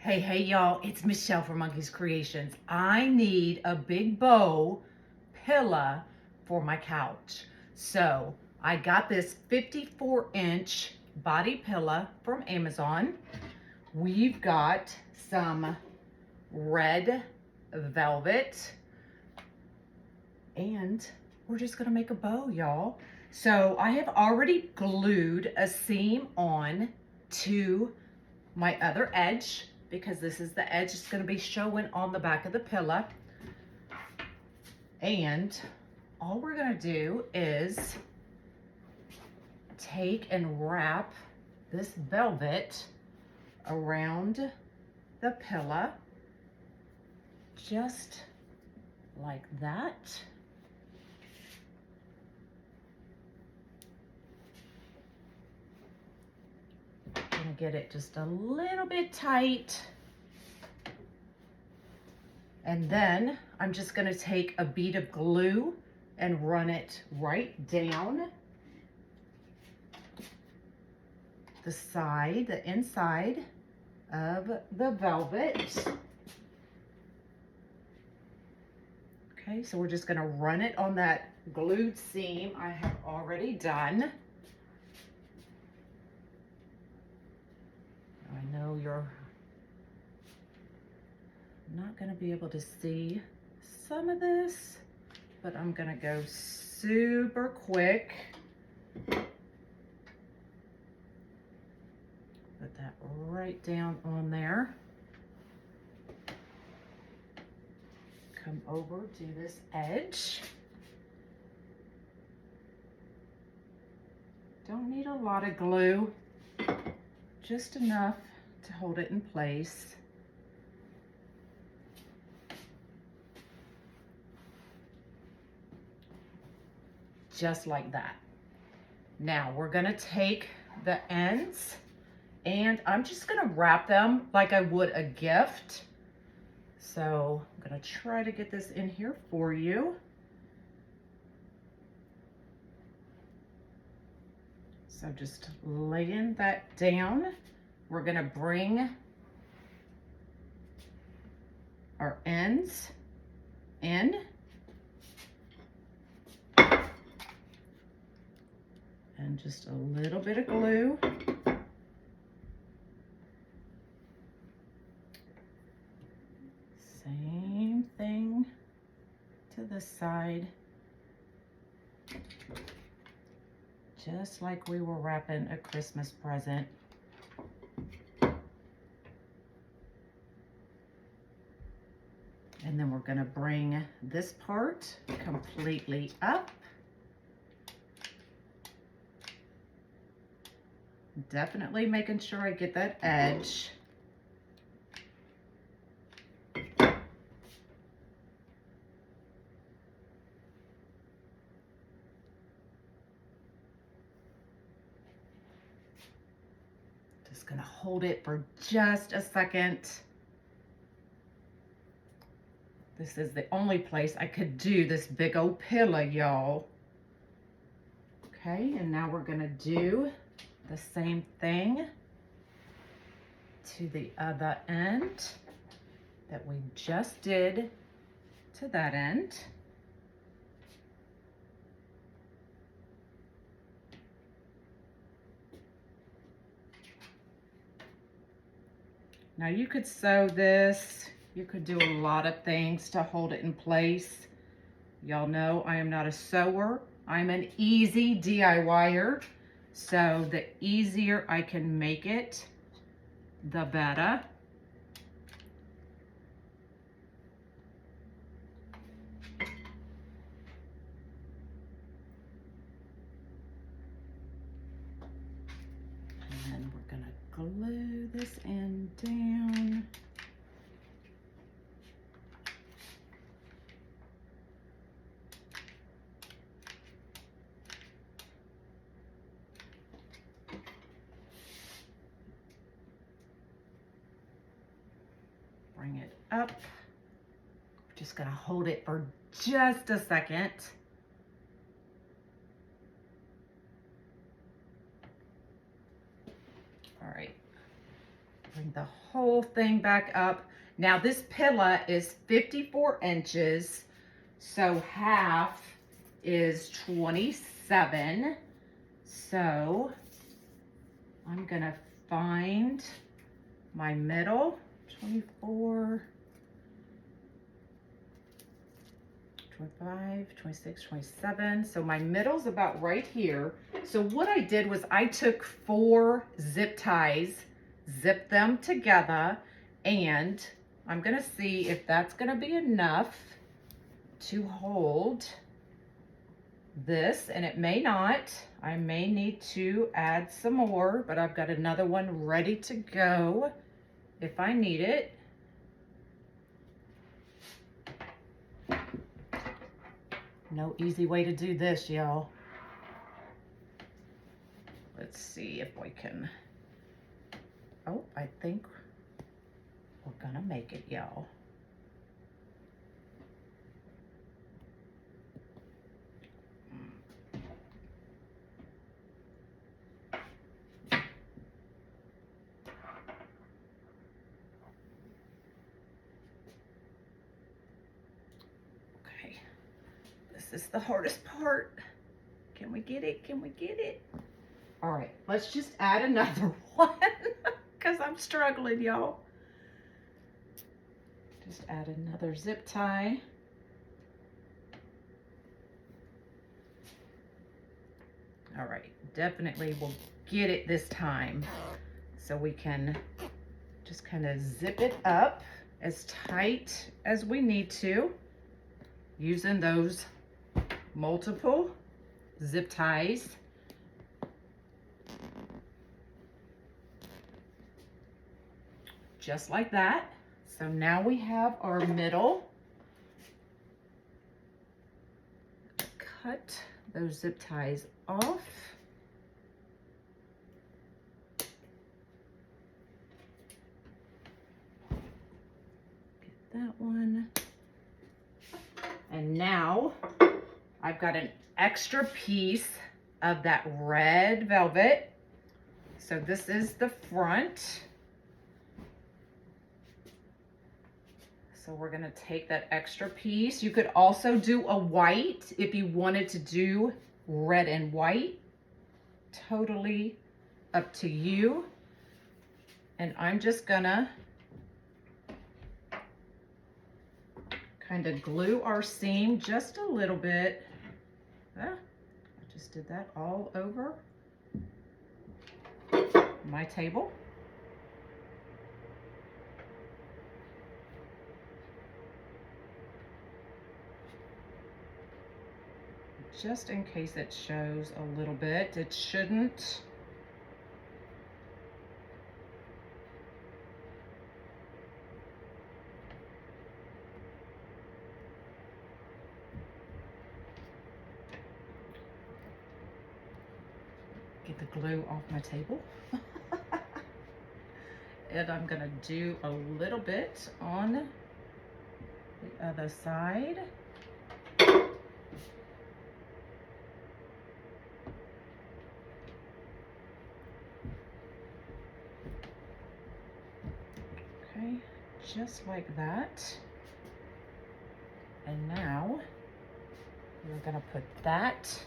Hey y'all, it's Michelle from Monkey's Creations. I need a big bow pillow for my couch. So I got this 54-inch body pillow from Amazon. We've got some red velvet and we're just gonna make a bow, y'all. So I have already glued a seam on to my other edge, because this is the edge that's going to be showing on the back of the pillow. And all we're going to do is take and wrap this velvet around the pillow, just like that. Gonna get it just a little bit tight. And then I'm just gonna take a bead of glue and run it right down the side, the inside of the velvet. Okay, so we're just gonna run it on that glued seam I have already done. I know you're not going to be able to see some of this, but I'm going to go super quick. Put that right down on there. Come over to this edge. Don't need a lot of glue, just enough to hold it in place. Just like that. Now we're gonna take the ends and I'm just gonna wrap them like I would a gift. So I'm gonna try to get this in here for you. So just laying that down. We're gonna bring our ends in. And just a little bit of glue. Same thing to the side. Just like we were wrapping a Christmas present. And then we're gonna bring this part completely up. Definitely making sure I get that edge. Just gonna hold it for just a second. This is the only place I could do this big old pillow, y'all. Okay, and now we're gonna do the same thing to the other end that we just did to that end. Now you could sew this, you could do a lot of things to hold it in place. Y'all know I am not a sewer, I'm an easy DIYer. So the easier I can make it, the better. And then we're gonna glue this end down. Bring it up. Just gonna hold it for just a second. All right, Bring the whole thing back up. Now this pillow is 54 inches, so half is 27. So I'm gonna find my middle, 24, 25, 26, 27. So my middle's about right here. So what I did was I took 4 zip ties, zipped them together, and I'm gonna see if that's gonna be enough to hold this, and it may not. I may need to add some more, but I've got another one ready to go if I need it. No easy way to do this, y'all. Let's see if we can. Oh, I think we're gonna make it, y'all. Okay, this is the hardest part. Can we get it? Can we get it? All right, let's just add another one because I'm struggling, y'all. Just add another zip tie. All right, definitely we'll get it this time. So we can just kind of zip it up as tight as we need to, using those multiple zip ties. Just like that. So now we have our middle. Cut those zip ties off. Get that one. And now I've got an extra piece of that red velvet. So this is the front. So we're gonna take that extra piece. You could also do a white if you wanted to do red and white. Totally up to you. And I'm just gonna kind of glue our seam just a little bit. I just did that all over my table. Just in case it shows a little bit. It shouldn't. Get the glue off my table. And I'm gonna do a little bit on the other side. Okay, just like that. And now we're gonna put that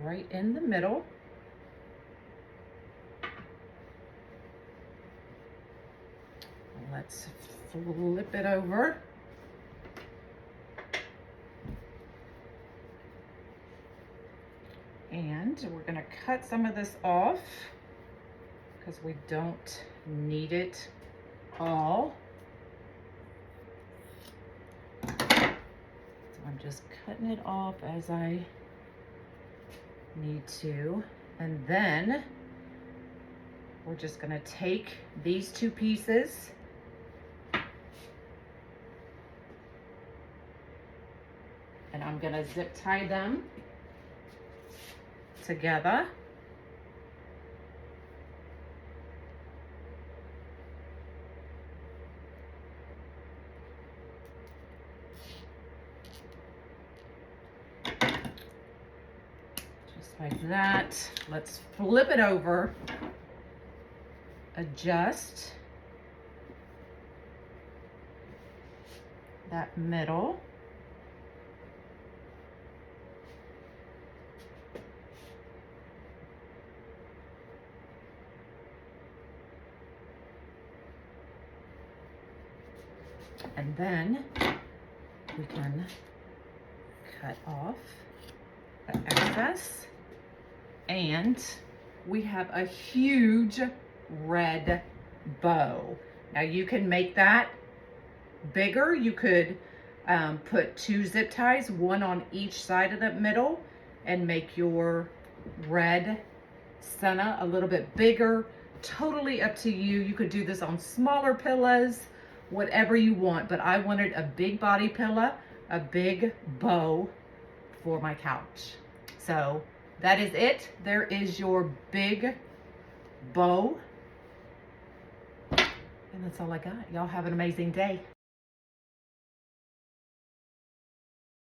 right in the middle. Let's flip it over. And we're gonna cut some of this off because we don't need it all. So I'm just cutting it off as I need to. And then we're just gonna take these two pieces and I'm gonna zip tie them together. Just like that. Let's flip it over, adjust that middle. And then we can cut off the excess. And we have a huge red bow. Now you can make that bigger. You could put 2 zip ties, one on each side of the middle, and make your red senna a little bit bigger. Totally up to you. You could do this on smaller pillows, whatever you want, but I wanted a big body pillow, a big bow for my couch. So that is it. There is your big bow. And that's all I got. Y'all have an amazing day.